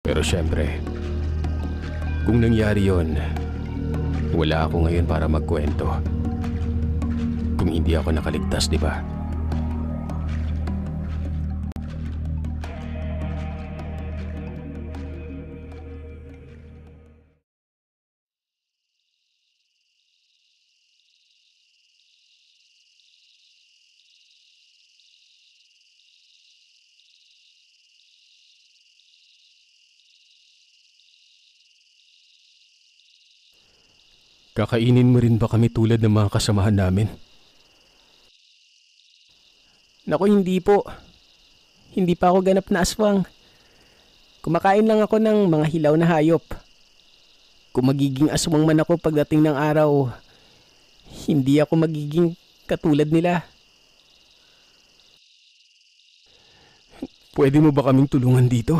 Pero syempre, kung nangyari yon, wala ako ngayon para magkwento. Kung hindi ako nakaligtas, di ba? Kakainin mo rin ba kami tulad ng mga kasamahan namin? Naku, hindi po. Hindi pa ako ganap na aswang. Kumakain lang ako ng mga hilaw na hayop. Kung magiging aswang man ako pagdating ng araw, hindi ako magiging katulad nila. Pwede mo ba kaming tulungan dito?